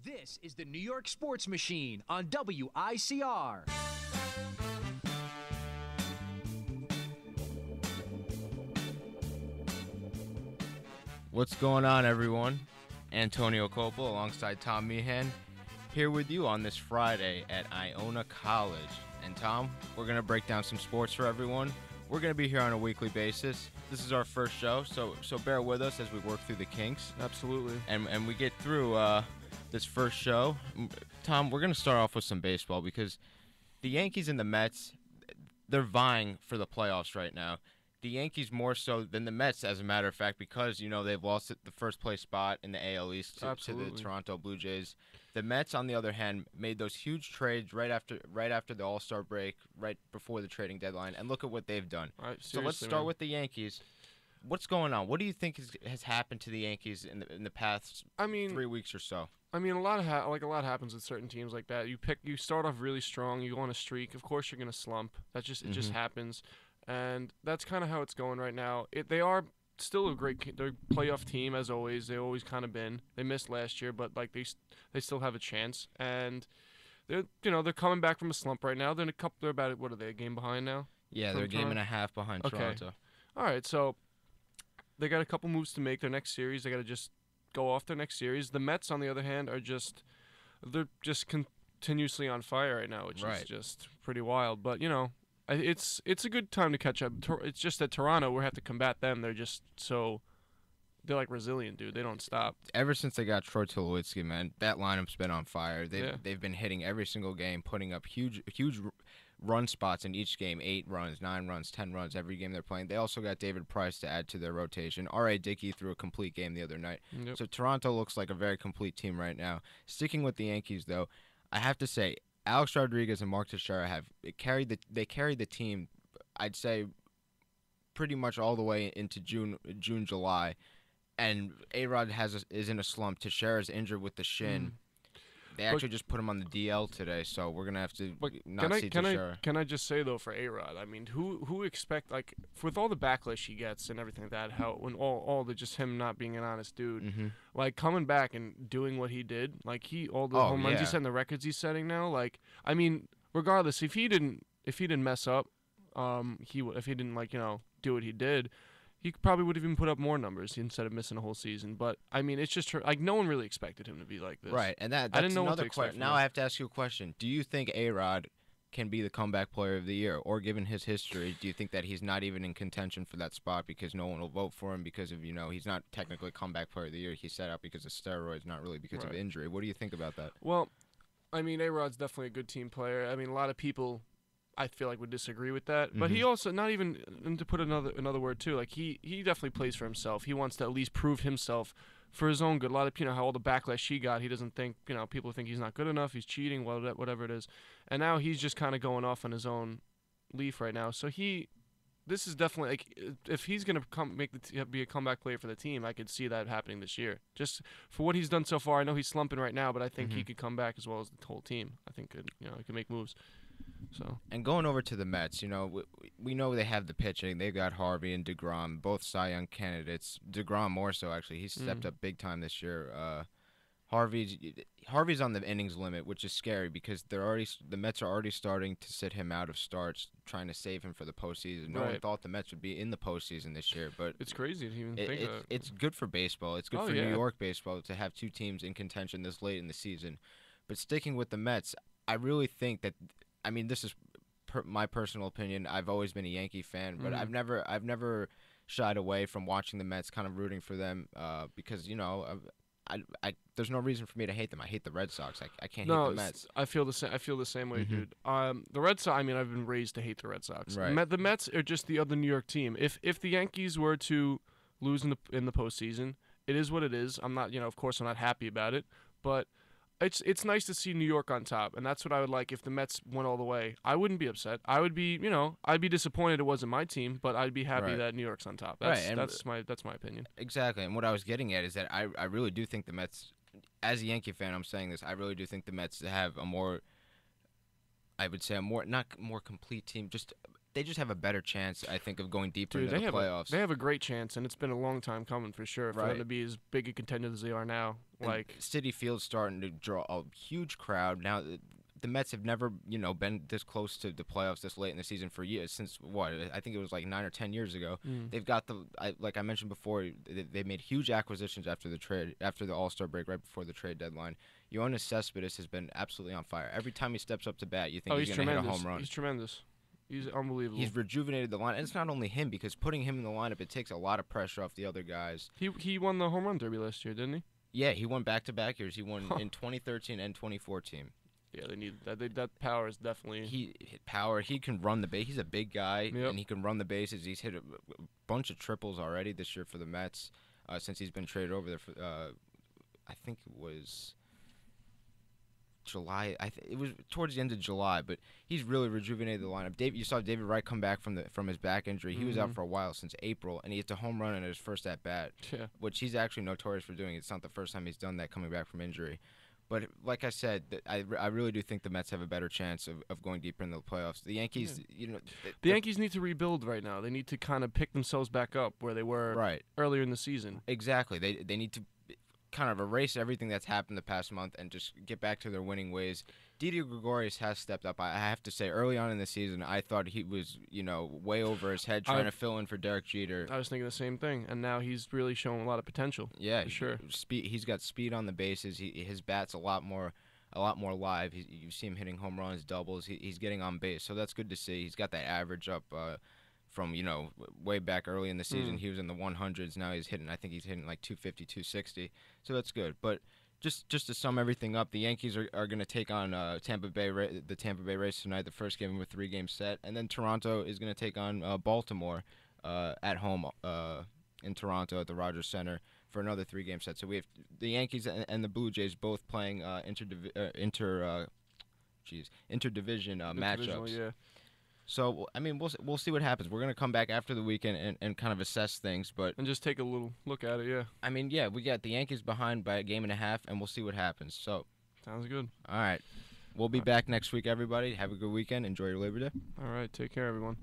This is the New York Sports Machine on WICR. What's going on, everyone? Antonio Copel alongside Tom Meehan here with you on this Friday at Iona College. And Tom, we're going to break down some sports for everyone. We're going to be here on a weekly basis. This is our first show, so bear with us as we work through the kinks. Absolutely. And we get through this first show. Tom, we're going to start off with some baseball because the Yankees and the Mets, they're vying for the playoffs right now. The Yankees more so than the Mets, as a matter of fact, because, you know, they've lost the first place spot in the AL East to the Toronto Blue Jays. The Mets, on the other hand, made those huge trades right after the All-Star break, right before the trading deadline, and look at what they've done. Right, so let's start with the Yankees. What's going on? What do you think has happened to the Yankees in the past 3 weeks or so? I mean, a lot happens with certain teams like that. You start off really strong, you go on a streak. Of course, you're gonna slump. It just happens, and that's kind of how it's going right now. They are still they're a playoff team as always. They always kind of been. They missed last year, but like they still have a chance, and they're coming back from a slump right now. They're about a game behind now? Yeah, they're a game and a half behind Toronto. All right, so they got a couple moves to make their next series. They got to just go off their next series. The Mets, on the other hand, they're just continuously on fire right now, which is just pretty wild. But it's a good time to catch up. It's just that Toronto, we have to combat them. They're like resilient, dude. They don't stop. Ever since they got Troy Tulowitzki, man, that lineup's been on fire. They've been hitting every single game, putting up huge run spots in each game, 8 runs, 9 runs, 10 runs every game they're playing. They also got David Price to add to their rotation. R.A. Dickey threw a complete game the other night. Yep. So Toronto looks like a very complete team right now. Sticking with the Yankees, though, I have to say, Alex Rodriguez and Mark Teixeira carried the team, I'd say, pretty much all the way into June, July. And A-Rod is in a slump. Teixeira's injured with the shin. They actually just put him on the DL today, so we're gonna have to see Teixeira. Can I just say though, for A-Rod, I mean, who expect, like, with all the backlash he gets and everything like that, how when all the just him not being an honest dude, like coming back and doing what he did, like home runs he set and the records he's setting now, like, I mean, regardless, if he didn't mess up, if he didn't do what he did, he probably would have even put up more numbers instead of missing a whole season. But I mean, it's just like no one really expected him to be like this. Right, and that's I didn't know another question. Now I have to ask you a question: do you think A-Rod can be the comeback player of the year, or given his history, do you think that he's not even in contention for that spot because no one will vote for him because of he's not technically comeback player of the year? He's set out because of steroids, not really because of injury. What do you think about that? Well, I mean, A-Rod's definitely a good team player. I mean, a lot of people, I feel like, would disagree with that. But he also, not even, and to put another word too, like he definitely plays for himself. He wants to at least prove himself for his own good. A lot of, how all the backlash he got, he doesn't think, people think he's not good enough, he's cheating, whatever it is. And now he's just kind of going off on his own leaf right now. So this is definitely, like, if he's going to be a comeback player for the team, I could see that happening this year. Just for what he's done so far. I know he's slumping right now, but I think he could come back as well as the whole team. I think he could make moves. So. And going over to the Mets, we know they have the pitching. They got Harvey and DeGrom, both Cy Young candidates. DeGrom more so, actually. He's stepped up big time this year. Harvey's on the innings limit, which is scary because the Mets are already starting to sit him out of starts, trying to save him for the postseason. No one thought the Mets would be in the postseason this year, but it's crazy to even think that. It's good for baseball. It's good for New York baseball to have two teams in contention this late in the season. But sticking with the Mets, I really think that. I mean, this is my personal opinion. I've always been a Yankee fan, but I've never shied away from watching the Mets, kind of rooting for them because there's no reason for me to hate them. I hate the Red Sox. I can't hate the Mets. I feel the same way, dude. The Red Sox. I mean, I've been raised to hate the Red Sox. Right. The Mets are just the other New York team. If the Yankees were to lose in the postseason, it is what it is. I'm not, of course, I'm not happy about it, but. It's nice to see New York on top, and that's what I would like if the Mets went all the way. I wouldn't be upset. I would be, I'd be disappointed it wasn't my team, but I'd be happy that New York's on top. That's my opinion. Exactly, and what I was getting at is that I really do think the Mets, as a Yankee fan, I'm saying this, I really do think the Mets have a more, I would say not more complete team, just they just have a better chance, I think, of going deeper Dude, into the playoffs. They have a great chance, and it's been a long time coming for sure for them to be as big a contender as they are now. And Like Citi Field's starting to draw a huge crowd now. The Mets have never, been this close to the playoffs this late in the season for years. Since what? I think it was like 9 or 10 years ago. They've got like I mentioned before, they made huge acquisitions after the All-Star break, right before the trade deadline. Yoenis Cespedes has been absolutely on fire. Every time he steps up to bat, you think he's going to hit a home run. He's tremendous. He's unbelievable. He's rejuvenated the line, and it's not only him because putting him in the lineup, it takes a lot of pressure off the other guys. He won the home run derby last year, didn't he? Yeah, he won back-to-back years. He won in 2013 and 2014. Yeah, they need that. That power is definitely He can run the base. He's a big guy, Yep. and he can run the bases. He's hit a bunch of triples already this year for the Mets since he's been traded over there. I think it was July. It was towards the end of July, but he's really rejuvenated the lineup. You saw David Wright come back from his back injury. He was out for a while since April, and he hit a home run in his first at bat, which he's actually notorious for doing. It's not the first time he's done that coming back from injury. But like I said, I really do think the Mets have a better chance of going deeper in the playoffs. The Yankees, the Yankees need to rebuild right now. They need to kind of pick themselves back up where they were earlier in the season. Exactly. They need to kind of erase everything that's happened the past month and just get back to their winning ways. Didi Gregorius has stepped up. I have to say, early on in the season, I thought he was, way over his head trying to fill in for Derek Jeter. I was thinking the same thing, and now he's really showing a lot of potential. Yeah, for sure. He's got speed on the bases. His bat's a lot more live. You see him hitting home runs, doubles. He's getting on base, so that's good to see. He's got that average up from way back early in the season. He was in the 100s. Now he's hitting like 250, 260. So that's good, but. Just to sum everything up, the Yankees are going to take on the Tampa Bay Rays tonight, the first game of a 3-game set, and then Toronto is going to take on Baltimore at home in Toronto at the Rogers Center for another 3-game set. So we have the Yankees and the Blue Jays both playing interdivision matchups. Yeah. So, I mean, we'll see what happens. We're going to come back after the weekend and kind of assess things. And just take a little look at it, yeah. I mean, yeah, we got the Yankees behind by a game and a half, and we'll see what happens. So, sounds good. All right. We'll be back next week, everybody. Have a good weekend. Enjoy your Labor Day. All right. Take care, everyone.